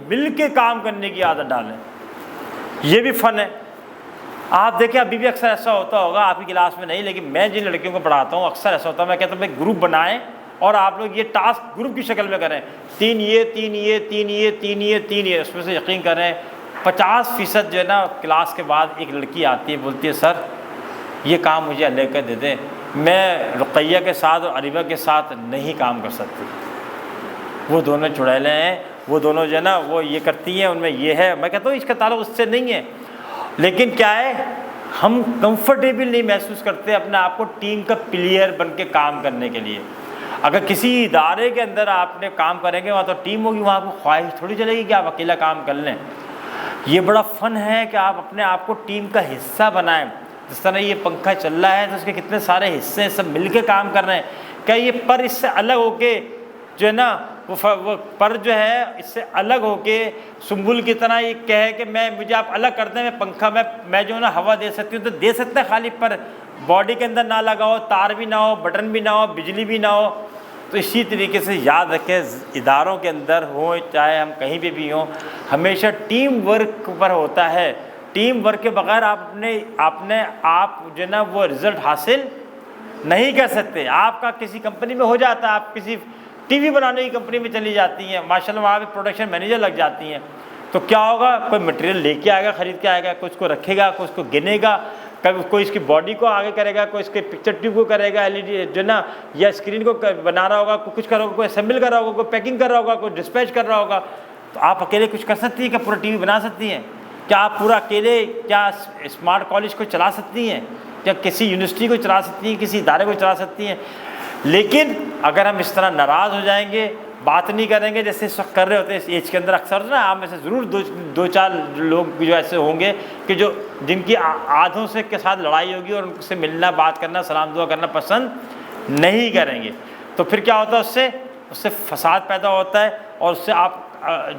मिल के काम करने की आदत डालें, ये भी फ़न है। आप देखिए अभी भी अक्सर ऐसा होता होगा, आपकी क्लास में नहीं लेकिन मैं जिन लड़कियों को पढ़ाता हूँ अक्सर ऐसा होता है, मैं कहता हूँ भाई ग्रुप बनाएं और आप लोग ये टास्क ग्रुप की शक्ल में करें, 3 ये 3 ये 3 ये 3 ये 3 ये, उसमें से यकीन करें 50% जो है ना क्लास के बाद एक लड़की आती है, बोलती है सर ये काम मुझे अलग कर दे दें, मैं रुक़ैया के साथ और अरीबा के साथ नहीं काम कर सकती, वो दोनों चुड़ैलें हैं, वो दोनों जो है ना वो ये करती हैं, उनमें ये है। मैं कहता हूँ इसका ताल्लुक़ उससे नहीं है, लेकिन क्या है हम कंफर्टेबल नहीं महसूस करते अपने आप को टीम का प्लेयर बन के काम करने के लिए। अगर किसी इदारे के अंदर आपने काम करेंगे वहाँ तो टीम होगी, वहाँ आपको ख्वाहिश थोड़ी चलेगी कि आप अकेला काम कर लें। ये बड़ा फ़न है कि आप अपने आप को टीम का हिस्सा बनाएं। जिस तरह ये पंखा चल रहा है तो उसके कितने सारे हिस्से हैं, सब मिल के काम कर रहे हैं। क्या ये पर इससे अलग होके जो है ना वो पर जो है इससे अलग होके सुंबुल की तरह ये कहे कि मुझे आप अलग करते हैं, मैं पंखा मैं जो है ना हवा दे सकती हूँ, तो दे सकते हैं, खाली पर बॉडी के अंदर ना लगा हो, तार भी ना हो, बटन भी ना हो, बिजली भी ना हो। तो इसी तरीके से याद रखें इदारों के अंदर हो चाहे हम कहीं भी हों, हमेशा टीम वर्क पर होता है। टीम वर्क के बगैर आप जो है ना वो रिज़ल्ट हासिल नहीं कर सकते। आपका किसी कंपनी में हो जाता है, आप किसी टीवी बनाने की कंपनी में चली जाती हैं, माशाल्लाह वहाँ पे प्रोडक्शन मैनेजर लग जाती हैं, तो क्या होगा, कोई मटेरियल लेके आएगा, ख़रीद के आएगा, कोई उसको रखेगा, कोई उसको गिनेगा, कभी कोई इसकी बॉडी को आगे करेगा, कोई इसके पिक्चर ट्यूब को करेगा, एलईडी जो ना या स्क्रीन को बना रहा होगा, कोई कुछ कर रहा होगा, कोई असेंबल कर रहा होगा, कोई पैकिंग कर रहा होगा, कोई डिस्पैच कर रहा होगा। तो आप अकेले कुछ कर सकती हैं क्या? पूरा टीवी बना सकती हैं क्या? आप पूरा अकेले क्या स्मार्ट कॉलेज को चला सकती हैं क्या? किसी यूनिवर्सिटी को चला सकती हैं, किसी इदारे को चला सकती हैं? लेकिन अगर हम इस तरह नाराज़ हो जाएंगे, बात नहीं करेंगे जैसे इस वक्त कर रहे होते हैं इस एज के अंदर, अक्सर ना आप में से ज़रूर दो चार लोग जो ऐसे होंगे कि जिनकी आधों से के साथ लड़ाई होगी और उनसे मिलना, बात करना, सलाम दुआ करना पसंद नहीं करेंगे। तो फिर क्या होता है, उससे फसाद पैदा होता है और उससे आप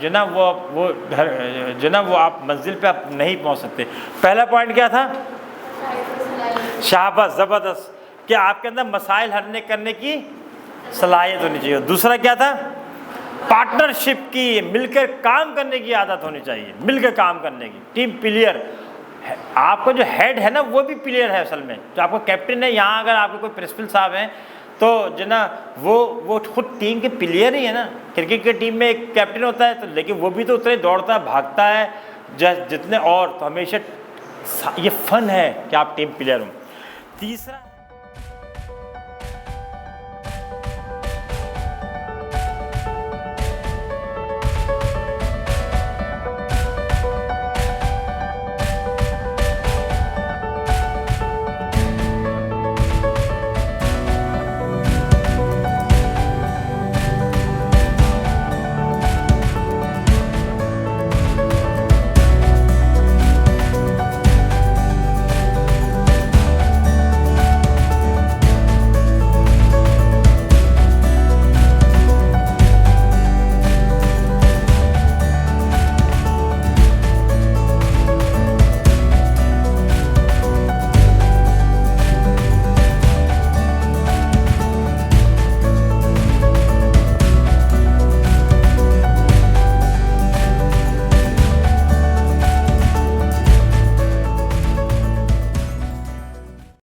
जो ना वो घर जो ना वो आप मंजिल पे आप नहीं पहुंच सकते। पहला पॉइंट क्या था? शाबाश, ज़बरदस्त, कि आपके अंदर मसाइल हल करने की सलाहियत होनी चाहिए। दूसरा क्या था? पार्टनरशिप की, मिलकर काम करने की आदत होनी चाहिए, मिलकर काम करने की। टीम प्लेयर, आपका जो हेड है ना वो भी प्लेयर है असल में, जो आपका कैप्टन है। यहाँ अगर आपके कोई प्रिंसिपल साहब हैं तो जो ना वो खुद टीम के प्लेयर ही है ना। क्रिकेट की टीम में एक कैप्टन होता है, तो लेकिन वो भी तो उतने दौड़ता है, भागता है जितने और, तो हमेशा ये फ़न है कि आप टीम प्लेयर हो। तीसरा